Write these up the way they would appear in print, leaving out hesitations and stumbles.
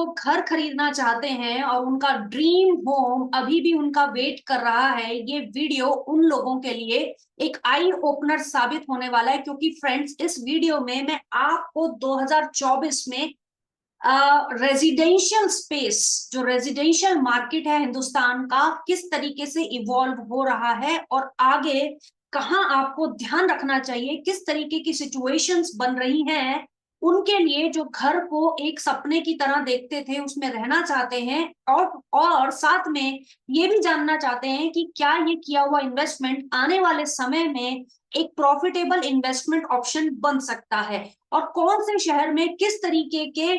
जो घर खरीदना चाहते हैं और उनका ड्रीम होम अभी भी उनका वेट कर रहा है, ये वीडियो उन लोगों के लिए एक आई ओपनर साबित होने वाला है। क्योंकि फ्रेंड्स, इस वीडियो में मैं आपको 2024 में रेजिडेंशियल स्पेस, जो रेजिडेंशियल मार्केट है हिंदुस्तान का, किस तरीके से इवॉल्व हो रहा है और आगे कहाँ आपको ध्यान रखना चाहिए, किस तरीके की सिचुएशंस बन रही हैं उनके लिए जो घर को एक सपने की तरह देखते थे, उसमें रहना चाहते हैं, और साथ में ये भी जानना चाहते हैं कि क्या ये किया हुआ इन्वेस्टमेंट आने वाले समय में एक प्रॉफिटेबल इन्वेस्टमेंट ऑप्शन बन सकता है, और कौन से शहर में किस तरीके के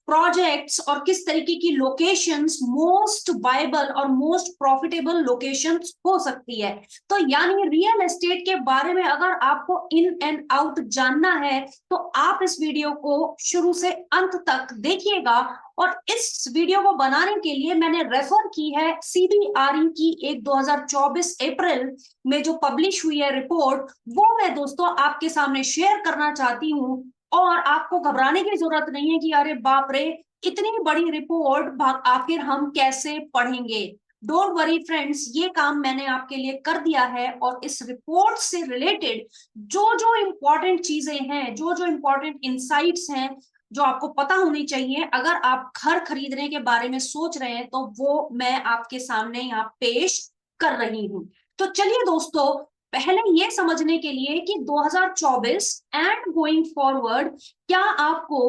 प्रोजेक्ट्स और किस तरीके की लोकेशंस मोस्ट वायबल और मोस्ट प्रॉफिटेबल लोकेशंस हो सकती है। तो यानी रियल एस्टेट के बारे में अगर आपको इन एंड आउट जानना है तो आप इस वीडियो को शुरू से अंत तक देखिएगा। और इस वीडियो को बनाने के लिए मैंने रेफर की है सीबीआरई की एक 2024 अप्रैल में जो पब्लिश हुई है रिपोर्ट, वो मैं दोस्तों आपके सामने शेयर करना चाहती हूँ। और आपको घबराने की जरूरत नहीं है कि अरे बाप रे, इतनी बड़ी रिपोर्ट आखिर हम कैसे पढ़ेंगे। डोंट वरी फ्रेंड्स, ये काम मैंने आपके लिए कर दिया है। और इस रिपोर्ट से रिलेटेड जो जो इंपॉर्टेंट चीजें हैं, जो जो इंपॉर्टेंट इंसाइट्स हैं, जो आपको पता होनी चाहिए अगर आप घर खरीदने के बारे में सोच रहे हैं, तो वो मैं आपके सामने यहाँ पेश कर रही हूँ। तो चलिए दोस्तों, पहले ये समझने के लिए कि 2024 एंड गोइंग फॉरवर्ड क्या आपको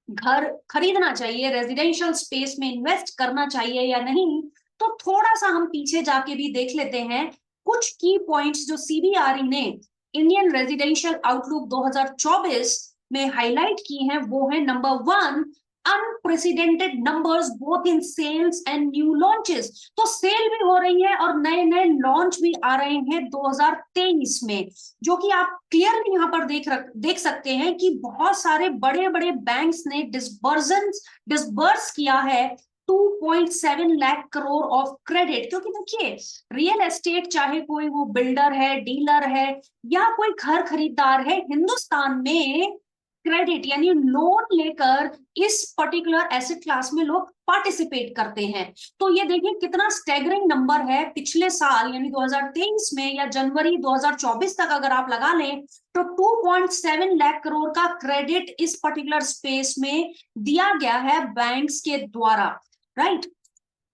घर खरीदना चाहिए, रेजिडेंशियल स्पेस में इन्वेस्ट करना चाहिए या नहीं, तो थोड़ा सा हम पीछे जाके भी देख लेते हैं। कुछ की पॉइंट्स जो सीबीआरई ने इंडियन रेजिडेंशियल आउटलुक 2024 में हाईलाइट की हैं, वो है number 1, unprecedented numbers both in sales and new launches. तो सेल भी हो रही है और नए नए लॉन्च भी आ रहे हैं 2023 में, जो कि आप क्लियरली यहाँ पर देख सकते हैं कि बहुत सारे बड़े बड़े बैंक्स ने डिसबर्स किया है 2.7 लाख करोड़ ऑफ क्रेडिट। क्योंकि देखिए, रियल एस्टेट चाहे कोई वो बिल्डर है, डीलर है या कोई घर खरीदार है, हिंदुस्तान में क्रेडिट यानी लोन लेकर इस पर्टिकुलर एसेट क्लास में लोग पार्टिसिपेट करते हैं। तो ये देखिए कितना स्टैगरिंग नंबर है। पिछले साल यानी 2023 में या जनवरी 2024 तक अगर आप लगा लें तो 2.7 लाख करोड़ का क्रेडिट इस पर्टिकुलर स्पेस में दिया गया है बैंक्स के द्वारा, राइट।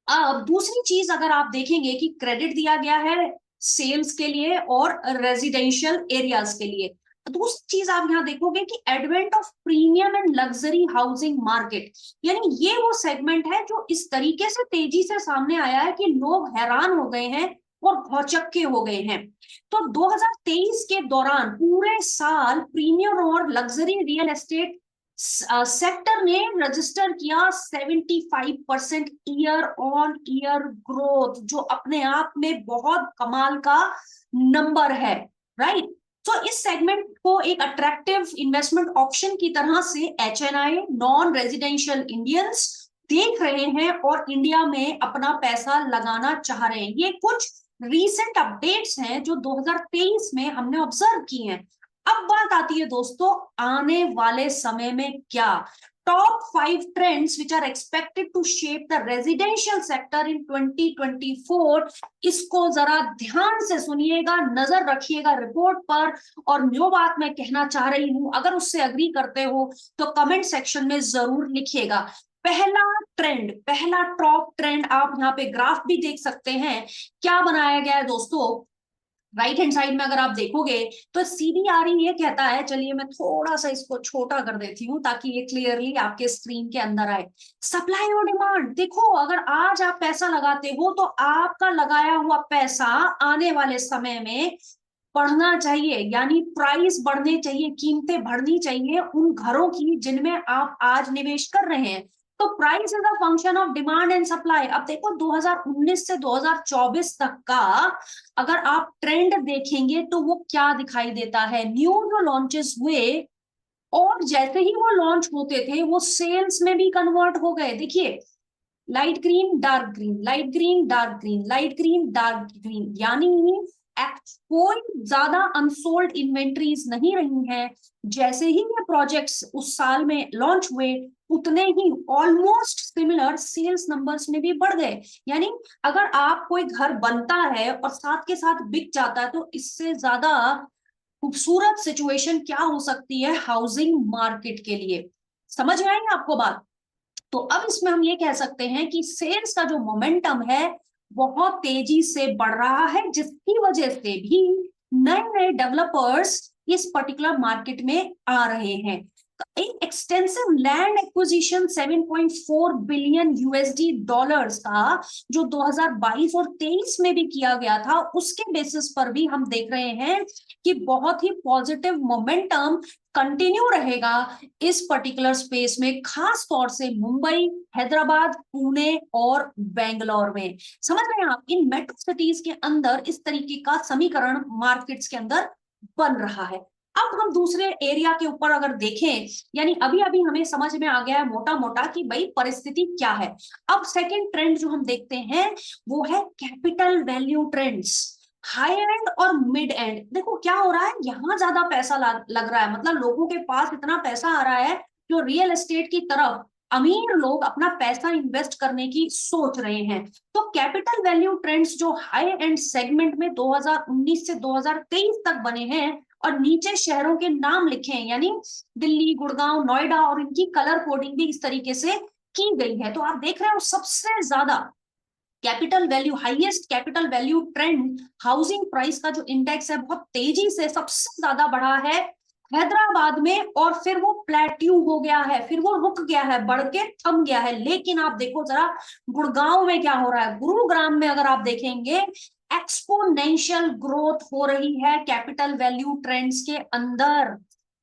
अब दूसरी चीज अगर आप देखेंगे कि क्रेडिट दिया गया है सेल्स के लिए और रेजिडेंशियल एरियाज के लिए, तो दूसरी चीज आप यहाँ देखोगे कि advent of premium and luxury housing market, यानी ये वो सेगमेंट है जो इस तरीके से तेजी से सामने आया है कि लोग हैरान हो गए हैं और भौचक्के हो गए हैं। तो 2023 के दौरान पूरे साल प्रीमियम और लग्जरी रियल एस्टेट सेक्टर ने रजिस्टर किया 75% ईयर ऑन ईयर ग्रोथ, जो अपने आप में बहुत कमाल का नंबर है, राइट। तो इस सेगमेंट को एक अट्रैक्टिव इन्वेस्टमेंट ऑप्शन की तरह से एचएनआई, नॉन रेजिडेंशियल इंडियंस देख रहे हैं और इंडिया में अपना पैसा लगाना चाह रहे हैं। ये कुछ रीसेंट अपडेट्स हैं जो 2023 में हमने ऑब्जर्व की हैं। अब बात आती है दोस्तों आने वाले समय में क्या top 5 trends which are expected to shape the residential sector in 2024। इसको जरा ध्यान से सुनिएगा, नजर रखिएगा रिपोर्ट पर, और जो बात मैं कहना चाह रही हूं अगर उससे अग्री करते हो तो कमेंट सेक्शन में जरूर लिखिएगा। पहला ट्रेंड, पहला टॉप ट्रेंड, आप यहाँ पे ग्राफ भी देख सकते हैं क्या बनाया गया है दोस्तों। राइट हैंड साइड में अगर आप देखोगे तो सीबीआरई ये कहता है, चलिए मैं थोड़ा सा इसको छोटा कर देती हूँ ताकि ये क्लियरली आपके स्क्रीन के अंदर आए। सप्लाई और डिमांड देखो, अगर आज आप पैसा लगाते हो तो आपका लगाया हुआ पैसा आने वाले समय में बढ़ना चाहिए, यानी प्राइस बढ़ने चाहिए, कीमतें बढ़नी चाहिए उन घरों की जिनमें आप आज निवेश कर रहे हैं। तो price is a function of demand and supply. अब देखो 2019 से 2024 तक का अगर आप ट्रेंड देखेंगे तो वो क्या दिखाई देता है। न्यू जो लॉन्चेस हुए और जैसे ही वो लॉन्च होते थे वो सेल्स में भी कन्वर्ट हो गए। देखिए, light green dark green, light green dark green, light green dark green, यानी कोई ज्यादा अनसोल्ड इन्वेंट्रीज नहीं रही हैं। जैसे ही ये प्रोजेक्ट्स उस साल में लॉन्च हुए, उतने ही ऑलमोस्ट सिमिलर सेल्स नंबर्स में भी बढ़ गए। यानी अगर आप कोई घर बनता है और साथ के साथ बिक जाता है, तो इससे ज्यादा खूबसूरत सिचुएशन क्या हो सकती है हाउसिंग मार्केट के लिए। समझ में आई आपको बात? तो अब इसमें हम ये कह सकते हैं कि सेल्स का जो मोमेंटम है बहुत तेजी से बढ़ रहा है, जिसकी वजह से भी नए नए डेवलपर्स इस पर्टिकुलर मार्केट में आ रहे हैं। एक extensive land acquisition 7.4 billion USD dollars का जो 2022 और 23 में भी किया गया था, उसके बेसिस पर भी हम देख रहे हैं कि बहुत ही पॉजिटिव मोमेंटम कंटिन्यू रहेगा इस पर्टिकुलर स्पेस में, खास तौर से मुंबई, हैदराबाद, पुणे और बेंगलोर में। समझ रहे हैं आप? इन मेट्रो सिटीज के अंदर इस तरीके का समीकरण मार्केट्स के अंदर बन रहा है। अब हम दूसरे एरिया के ऊपर अगर देखें, यानी अभी अभी हमें समझ में आ गया है मोटा मोटा कि भाई परिस्थिति क्या है। अब सेकंड ट्रेंड जो हम देखते हैं वो है capital value trends. High and और मिड एंड, देखो क्या हो रहा है, यहाँ ज्यादा पैसा लग रहा है, मतलब लोगों के पास इतना पैसा आ रहा है जो रियल एस्टेट की तरफ अमीर लोग अपना पैसा इन्वेस्ट करने की सोच रहे हैं। तो कैपिटल वैल्यू ट्रेंड्स जो हाई एंड सेगमेंट में 2019 से 2023 तक बने हैं, और नीचे शहरों के नाम लिखे हैं, यानी दिल्ली, गुड़गांव, नोएडा, और इनकी कलर कोडिंग भी इस तरीके से की गई है। तो आप देख रहे हो सबसे ज्यादा capital value, highest capital value trend housing price का जो इंडेक्स है बहुत तेजी से सबसे ज्यादा बढ़ा है हैदराबाद में, और फिर वो प्लेट्यू हो गया है, फिर वो रुक गया है, बढ़ के थम गया है। लेकिन आप देखो जरा गुड़गांव में क्या हो रहा है, गुरुग्राम में अगर आप देखेंगे एक्सपोनेंशियल ग्रोथ हो रही है कैपिटल वैल्यू ट्रेंड्स के अंदर।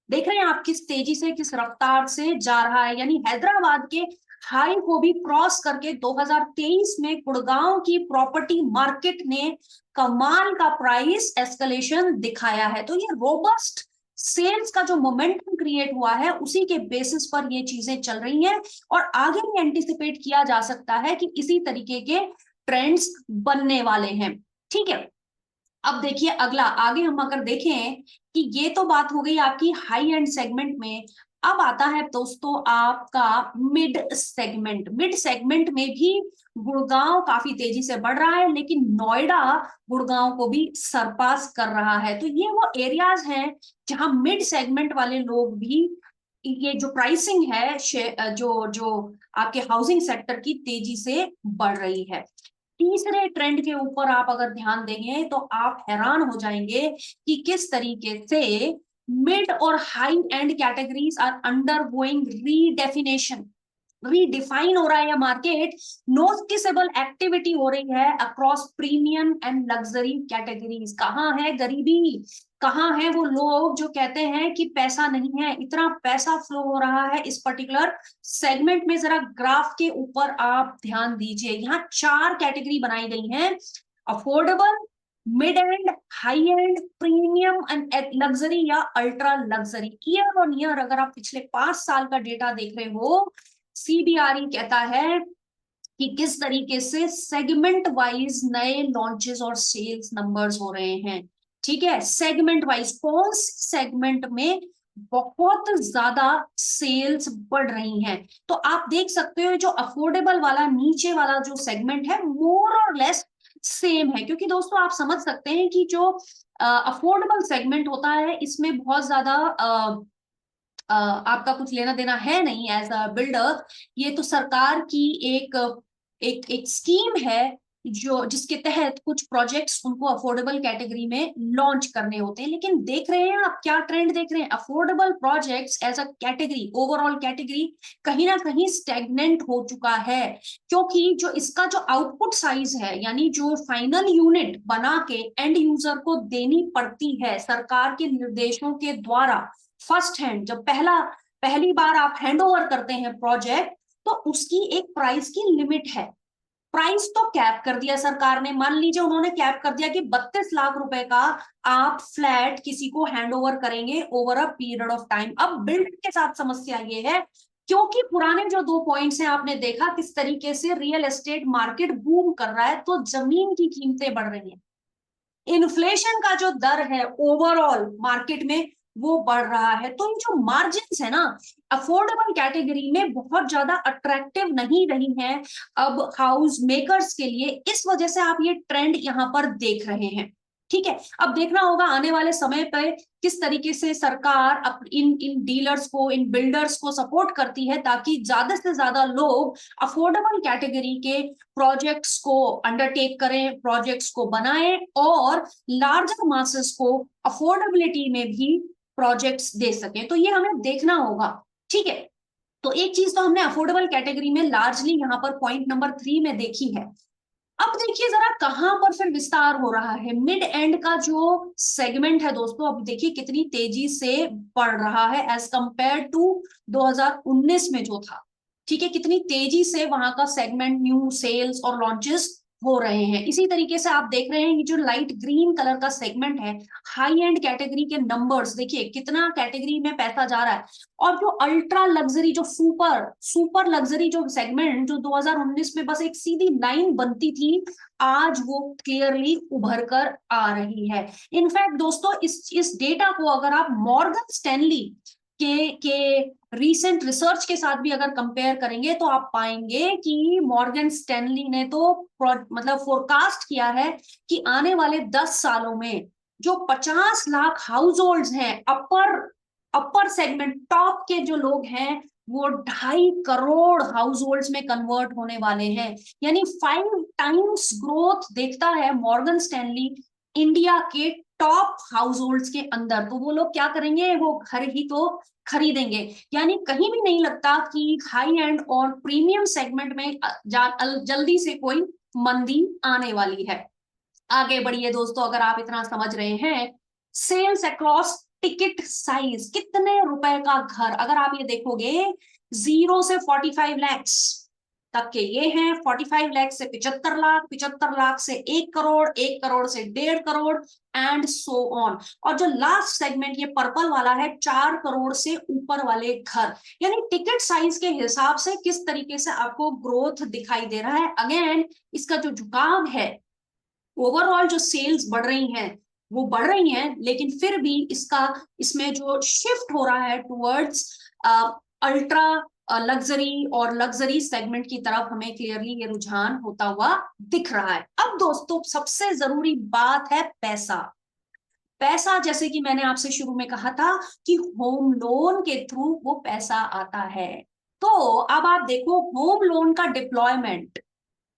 देख रहे हैं आप किस तेजी से, किस रफ्तार से जा रहा है। यानी हैदराबाद के हाई को भी क्रॉस करके 2023 में गुड़गांव की प्रॉपर्टी मार्केट ने कमाल का प्राइस एस्केलेशन दिखाया है। तो ये रोबस्ट सेल्स का जो मोमेंटम क्रिएट हुआ है उसी के बेसिस पर ये चीजें चल रही हैं, और आगे भी एंटिसिपेट किया जा सकता है कि इसी तरीके के ट्रेंड्स बनने वाले हैं। ठीक है, अब देखिए अगला, आगे हम अगर देखें कि ये तो बात हो गई आपकी हाई एंड सेगमेंट में। अब आता है दोस्तों आपका मिड सेगमेंट। मिड सेगमेंट में भी गुड़गांव काफी तेजी से बढ़ रहा है, लेकिन नोएडा गुड़गांव को भी सरपास कर रहा है। तो ये वो एरियाज हैं जहां मिड सेगमेंट वाले लोग भी, ये जो प्राइसिंग है जो जो आपके हाउसिंग सेक्टर की तेजी से बढ़ रही है। तीसरे ट्रेंड के ऊपर आप अगर ध्यान देंगे तो आप हैरान हो जाएंगे कि किस तरीके से मिड और high end categories are undergoing redefinition, redefine हो रहा है। मार्केट नोटिसेबल एक्टिविटी हो रही है across premium and luxury categories. कहाँ है गरीबी, कहाँ है वो लोग जो कहते हैं कि पैसा नहीं है, इतना पैसा फ्लो हो रहा है इस पर्टिकुलर सेगमेंट में। जरा ग्राफ के ऊपर आप ध्यान दीजिए, यहाँ 4 कैटेगरी बनाई गई हैं: affordable, mid end, high end, premium and luxury या ultra luxury. Year on year अगर आप पिछले 5 साल का डेटा देख रहे हो, सीबीआरई कहता है कि किस तरीके से सेगमेंट वाइज नए लॉन्चेस और सेल्स नंबर्स हो रहे हैं। ठीक है, सेगमेंट वाइज कौन सेगमेंट में बहुत ज्यादा सेल्स बढ़ रही हैं। तो आप देख सकते हो जो अफोर्डेबल वाला नीचे वाला जो सेगमेंट है मोर और लेस सेम है, क्योंकि दोस्तों आप समझ सकते हैं कि जो अफोर्डेबल सेगमेंट होता है इसमें बहुत ज्यादा आपका कुछ लेना देना है नहीं एज अ बिल्डर। ये तो सरकार की एक एक एक स्कीम है जो जिसके तहत कुछ प्रोजेक्ट्स उनको अफोर्डेबल कैटेगरी में लॉन्च करने होते हैं। लेकिन देख रहे हैं आप क्या ट्रेंड देख रहे हैं, affordable projects as a category, overall category कहीं ना कहीं स्टेगनेंट हो चुका है, क्योंकि जो इसका जो आउटपुट साइज है, यानी जो फाइनल यूनिट बना के एंड यूजर को देनी पड़ती है सरकार के निर्देशों के द्वारा, फर्स्ट हैंड जब पहली बार आप हैंड ओवर करते हैं प्रोजेक्ट, तो उसकी एक प्राइस की लिमिट है। प्राइस तो कैप कर दिया सरकार ने, मान लीजिए उन्होंने कैप कर दिया कि 32 लाख रुपए का आप फ्लैट किसी को हैंड ओवर करेंगे over a period of time. अब बिल्ड के साथ समस्या ये है, क्योंकि पुराने जो 2 पॉइंट्स हैं आपने देखा किस तरीके से रियल एस्टेट मार्केट बूम कर रहा है, तो जमीन की कीमतें बढ़ रही हैं। इन्फ्लेशन का जो दर है ओवरऑल मार्केट में वो बढ़ रहा है। तो ये जो मार्जिन्स है ना अफोर्डेबल कैटेगरी में बहुत ज्यादा अट्रैक्टिव नहीं रही हैं अब हाउस मेकर्स के लिए, इस वजह से आप ये ट्रेंड यहाँ पर देख रहे हैं। ठीक है, अब देखना होगा आने वाले समय पे किस तरीके से सरकार इन इन डीलर्स को, इन बिल्डर्स को सपोर्ट करती है ताकि ज्यादा से ज्यादा लोग अफोर्डेबल कैटेगरी के प्रोजेक्ट्स को अंडरटेक करें, प्रोजेक्ट्स को बनाएं और लार्जर मासेस को अफोर्डेबिलिटी में भी प्रोजेक्ट्स दे सके। तो ये हमें देखना होगा। ठीक है, तो एक चीज तो हमने अफोर्डेबल कैटेगरी में लार्जली यहाँ पर पॉइंट नंबर 3 में देखी है। अब देखिए जरा कहां पर फिर विस्तार हो रहा है। मिड एंड का जो सेगमेंट है दोस्तों, अब देखिए कितनी तेजी से बढ़ रहा है एज कंपेयर टू 2019 में जो था। ठीक है, कितनी तेजी से वहां का सेगमेंट न्यू सेल्स और लॉन्चेस हो रहे हैं। इसी तरीके से आप देख रहे हैं कि जो लाइट ग्रीन कलर का सेगमेंट है, हाई एंड कैटेगरी के नंबर्स देखिए कितना कैटेगरी में पैसा जा रहा है। और जो अल्ट्रा लग्जरी, जो सुपर सुपर लग्जरी जो सेगमेंट जो 2019 में बस एक सीधी लाइन बनती थी, आज वो क्लियरली उभर कर आ रही है। इनफैक्ट दोस्तों इस डेटा को अगर आप मॉर्गन स्टैनली के रीसेंट रिसर्च के साथ भी अगर कंपेयर करेंगे तो आप पाएंगे कि मॉर्गन स्टैनली ने तो मतलब फोरकास्ट किया है कि आने वाले 10 सालों में जो 50 लाख हाउस होल्ड्स हैं, अपर सेगमेंट टॉप के जो लोग हैं, वो 2.5 करोड़ हाउस होल्ड्स में कन्वर्ट होने वाले हैं। यानी 5 टाइम्स ग्रोथ देखता है मॉर्गन स्टैनली इंडिया के टॉप हाउस होल्ड्स के अंदर। तो वो लोग क्या करेंगे, वो घर ही तो खरीदेंगे। यानी कहीं भी नहीं लगता कि हाई एंड और प्रीमियम सेगमेंट में जल्दी से कोई मंदी आने वाली है। आगे बढ़िए दोस्तों, अगर आप इतना समझ रहे हैं, सेल्स अक्रॉस टिकट साइज, कितने रुपए का घर, अगर आप ये देखोगे 0 से 45 लैक्स तक के ये हैं, 45 लाख से 75 लाख, 75 लाख से 1 करोड़, 1 करोड़ से 1.5 करोड़ एंड सो ऑन। और जो लास्ट सेगमेंट ये पर्पल वाला है, 4 करोड़ से ऊपर वाले घर। यानी टिकट साइज के हिसाब से किस तरीके से आपको ग्रोथ दिखाई दे रहा है। अगेन इसका जो झुकाव है, ओवरऑल जो सेल्स बढ़ रही हैं वो बढ़ रही हैं, लेकिन फिर भी इसमें जो शिफ्ट हो रहा है टुवर्ड्स अल्ट्रा लग्जरी और लग्जरी सेगमेंट की तरफ हमें क्लियरली ये रुझान होता हुआ दिख रहा है। अब दोस्तों सबसे जरूरी बात है पैसा। पैसा, जैसे कि मैंने आपसे शुरू में कहा था कि होम लोन के थ्रू वो पैसा आता है। तो अब आप देखो होम लोन का deployment,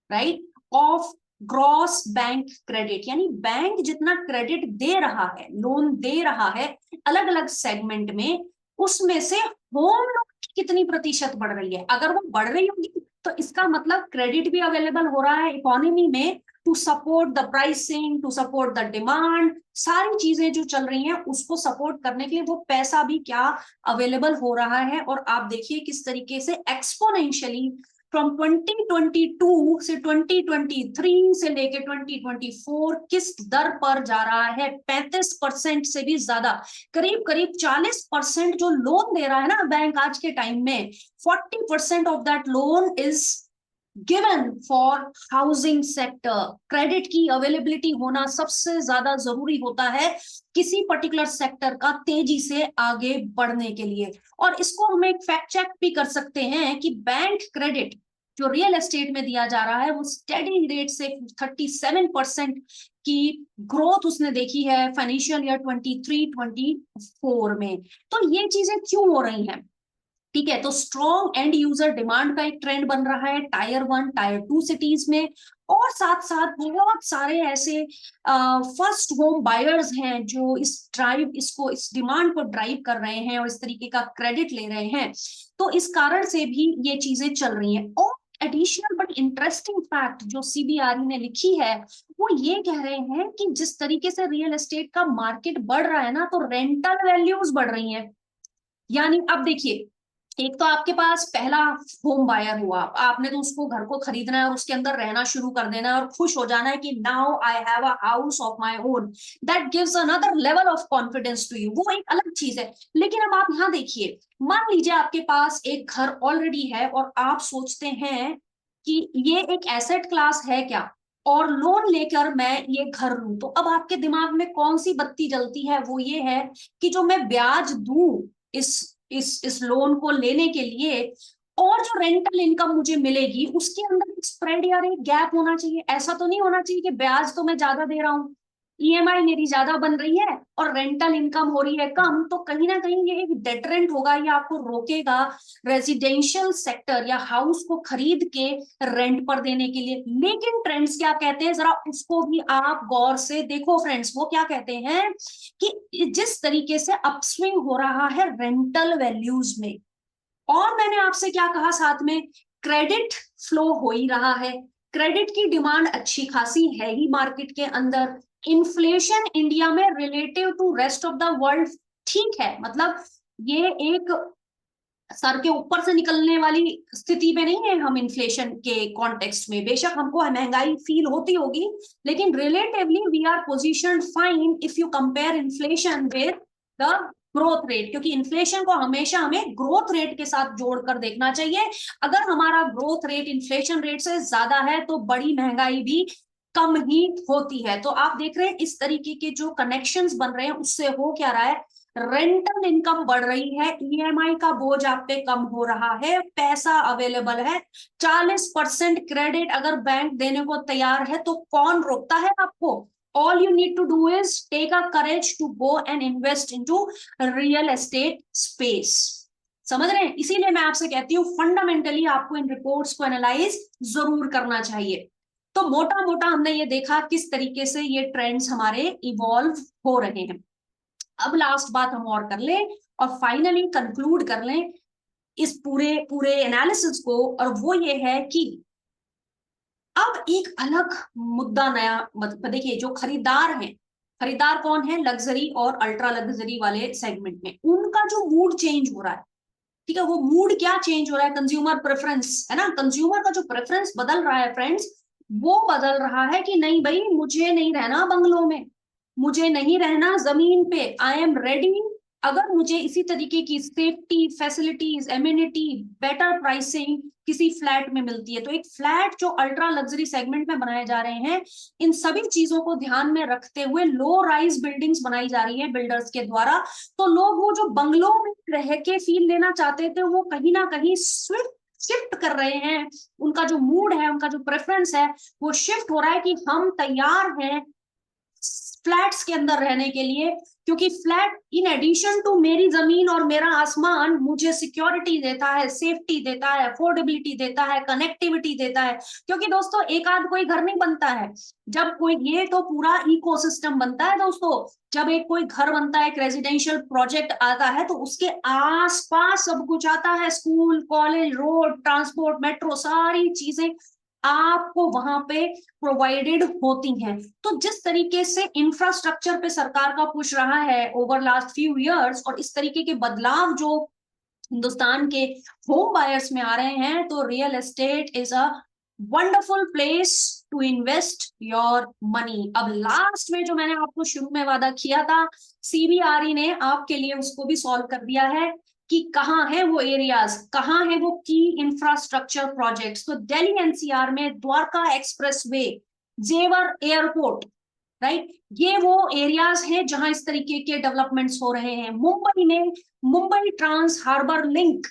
right, of gross bank credit, यानी बैंक जितना क्रेडिट दे रहा है, लोन दे रहा है अलग अलग सेगमेंट में, उसमें से होम लोन कितनी प्रतिशत बढ़ रही है। अगर वो बढ़ रही होगी तो इसका मतलब क्रेडिट भी अवेलेबल हो रहा है इकोनॉमी में to support the pricing, to support the demand, सारी चीजें जो चल रही हैं उसको सपोर्ट करने के लिए वो पैसा भी क्या अवेलेबल हो रहा है। और आप देखिए किस तरीके से एक्सपोनेंशियली फ्रॉम 2022 से 2023 से लेके 2024 किस दर पर जा रहा है, 35% से भी ज्यादा, करीब करीब 40% जो लोन दे रहा है ना बैंक आज के टाइम में, 40% of that loan is given for housing sector. Credit की अवेलेबिलिटी होना सबसे ज्यादा जरूरी होता है किसी पर्टिकुलर सेक्टर का तेजी से आगे बढ़ने के लिए। और इसको हम एक फैक्ट चेक भी कर सकते हैं कि बैंक क्रेडिट जो रियल एस्टेट में दिया जा रहा है वो स्टेडी रेट से 37% की ग्रोथ उसने देखी है फाइनेंशियल ईयर 23-24 में। तो ये चीजें क्यों हो रही हैं? ठीक है, तो स्ट्रॉन्ग एंड यूजर डिमांड का एक ट्रेंड बन रहा है टायर 1 टायर 2 सिटीज में, और साथ साथ बहुत सारे ऐसे फर्स्ट होम बायर्स हैं जो इस डिमांड को ड्राइव कर रहे हैं और इस तरीके का क्रेडिट ले रहे हैं। तो इस कारण से भी ये चीजें चल रही हैं। और एडिशनल बट इंटरेस्टिंग फैक्ट जो सीबीआरई ने लिखी है वो ये कह रहे हैं कि जिस तरीके से रियल एस्टेट का मार्केट बढ़ रहा है ना, तो रेंटल वैल्यूज बढ़ रही हैं। यानी अब देखिए, एक तो आपके पास पहला होम बायर हुआ, आपने तो उसको घर को खरीदना है और उसके अंदर रहना शुरू कर देना है और खुश हो जाना है कि now I have a house of my own, that gives another level of confidence to you, वो एक अलग चीज है। लेकिन अब आप यहाँ देखिए, मान लीजिए आपके पास एक घर ऑलरेडी है और आप सोचते हैं कि ये एक एसेट क्लास है क्या, और लोन लेकर मैं ये घर लूं, तो अब आपके दिमाग में कौन सी बत्ती जलती है? वो ये है कि जो मैं ब्याज दूं इस लोन को लेने के लिए, और जो रेंटल इनकम मुझे मिलेगी उसके अंदर एक स्प्रेड या एक गैप होना चाहिए। ऐसा तो नहीं होना चाहिए कि ब्याज तो मैं ज्यादा दे रहा हूँ, ईएमआई मेरी ज्यादा बन रही है और रेंटल इनकम हो रही है कम, तो कहीं ना कहीं ये एक डेटरेंट होगा, ये आपको रोकेगा रेजिडेंशियल सेक्टर या हाउस को खरीद के रेंट पर देने के लिए। लेकिन ट्रेंड्स क्या कहते हैं, जरा उसको भी आप गौर से देखो फ्रेंड्स। वो क्या कहते हैं कि जिस तरीके से अपस्विंग हो रहा है रेंटल वैल्यूज में, और मैंने आपसे क्या कहा साथ में, क्रेडिट फ्लो हो ही रहा है, क्रेडिट की डिमांड अच्छी खासी है ही मार्केट के अंदर। इन्फ्लेशन इंडिया में relative to rest of the world ठीक है, मतलब ये एक सर के ऊपर से निकलने वाली स्थिति में नहीं है हम इन्फ्लेशन के कॉन्टेक्स्ट में। बेशक हमको महंगाई फील होती होगी, लेकिन relatively we are positioned fine if you compare inflation with the growth rate, क्योंकि इन्फ्लेशन को हमेशा हमें ग्रोथ रेट के साथ जोड़कर देखना चाहिए। अगर हमारा ग्रोथ रेट इन्फ्लेशन रेट से ज्यादा है तो बड़ी महंगाई भी कम ही होती है। तो आप देख रहे हैं इस तरीके के जो कनेक्शंस बन रहे हैं, उससे हो क्या रहा है, रेंटल इनकम बढ़ रही है, ईएमआई का बोझ आप पे कम हो रहा है, पैसा अवेलेबल है। 40% क्रेडिट अगर बैंक देने को तैयार है तो कौन रोकता है आपको? All you need to do is take a courage to go and invest into real estate space. समझ रहे हैं? इसीलिए मैं आपसे कहती हूँ फंडामेंटली आपको इन रिपोर्ट्स को एनालाइज जरूर करना चाहिए। तो मोटा मोटा हमने ये देखा किस तरीके से ये ट्रेंड्स हमारे इवॉल्व हो रहे हैं। अब लास्ट बात हम और कर लें और फाइनली कंक्लूड कर लें इस पूरे पूरे एनालिसिस को, और वो ये है कि अब एक अलग मुद्दा नया, मतलब देखिए जो खरीदार हैं, खरीदार कौन है, लग्जरी और अल्ट्रा लग्जरी वाले सेगमेंट में, उनका जो मूड चेंज हो रहा है, ठीक है, वो मूड क्या चेंज हो रहा है, कंज्यूमर प्रेफरेंस है ना, कंज्यूमर का जो प्रेफरेंस बदल रहा है फ्रेंड्स, वो बदल रहा है कि नहीं भाई मुझे नहीं रहना बंगलों में, मुझे नहीं रहना जमीन पे, आई एम रेडी। अगर मुझे इसी तरीके की safety facilities immunity better pricing किसी फ्लैट में मिलती है, तो एक फ्लैट जो अल्ट्रा लग्जरी सेगमेंट में बनाए जा रहे हैं, इन सभी चीजों को ध्यान में रखते हुए लो राइज बिल्डिंग्स बनाई जा रही है बिल्डर्स के द्वारा। तो लोग वो जो बंगलों में रह के फील लेना चाहते थे, वो कहीं ना कहीं शिफ्ट कर रहे हैं। उनका जो मूड है, उनका जो प्रेफरेंस है, वो शिफ्ट हो रहा है कि हम तैयार हैं फ्लैट्स के अंदर रहने के लिए, क्योंकि फ्लैट इन एडिशन टू मेरी जमीन और मेरा आसमान मुझे सिक्योरिटी देता है, सेफ्टी देता है, अफोर्डेबिलिटी देता है, कनेक्टिविटी देता है। क्योंकि दोस्तों एक आध कोई घर नहीं बनता है, जब कोई, ये तो पूरा इकोसिस्टम बनता है दोस्तों। जब एक कोई घर बनता है, एक रेजिडेंशियल प्रोजेक्ट आता है, तो उसके आसपास सब कुछ आता है, school college road transport metro, सारी चीजें आपको वहां पे प्रोवाइडेड होती हैं। तो जिस तरीके से इंफ्रास्ट्रक्चर पे सरकार का पुश रहा है ओवर लास्ट फ्यू इयर्स, और इस तरीके के बदलाव जो हिंदुस्तान के होम बायर्स में आ रहे हैं, तो real estate is a wonderful place to invest your money. अब लास्ट में जो मैंने आपको शुरू में वादा किया था, सीबीआरई ने आपके लिए उसको भी सॉल्व कर दिया है कि कहाँ है वो एरियाज, कहाँ है वो की इंफ्रास्ट्रक्चर प्रोजेक्ट्स। तो दिल्ली एनसीआर में द्वारका एक्सप्रेसवे, जेवर एयरपोर्ट, राइट, ये वो एरियाज हैं जहां इस तरीके के डेवलपमेंट्स हो रहे हैं। मुंबई में Mumbai trans harbour link,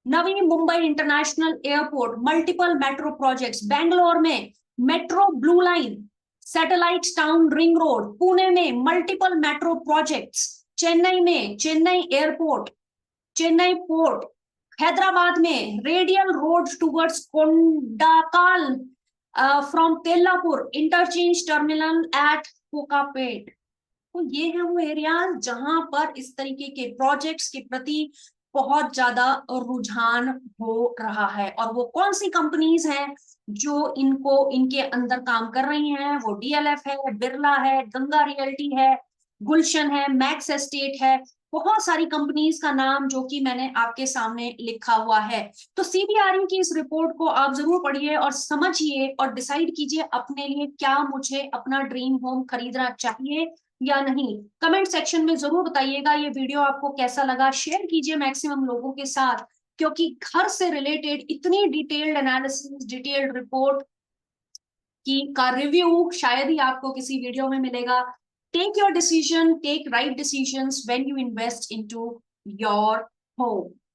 Navi Mumbai international airport, multiple metro projects, Bangalore में metro blue line, satellite town ring road, Pune में मल्टीपल मेट्रो प्रोजेक्ट्स, चेन्नई में चेन्नई एयरपोर्ट, चेन्नई पोर्ट, हैदराबाद में radial road towards Kondakal from Tellapur, interchange terminal at Kokapet. तो ये है वो एरियाज जहां पर इस तरीके के प्रोजेक्ट्स के प्रति बहुत ज्यादा रुझान हो रहा है। और वो कौन सी कंपनीज हैं जो इनको इनके अंदर काम कर रही हैं? वो डीएलएफ है, बिरला है, गंगा रियल्टी है, गुलशन है, मैक्स एस्टेट है, बहुत सारी कंपनीज का नाम जो कि मैंने आपके सामने लिखा हुआ है। तो सीबीआरई की इस रिपोर्ट को आप जरूर पढ़िए और समझिए और डिसाइड कीजिए अपने लिए, क्या मुझे अपना ड्रीम होम खरीदना चाहिए या नहीं। कमेंट सेक्शन में जरूर बताइएगा ये वीडियो आपको कैसा लगा, शेयर कीजिए मैक्सिमम लोगों के साथ, क्योंकि घर से रिलेटेड इतनी डिटेल्ड एनालिसिस, डिटेल्ड रिपोर्ट की का रिव्यू शायद ही आपको किसी वीडियो में मिलेगा। Take your decision, take right decisions when you invest into your home.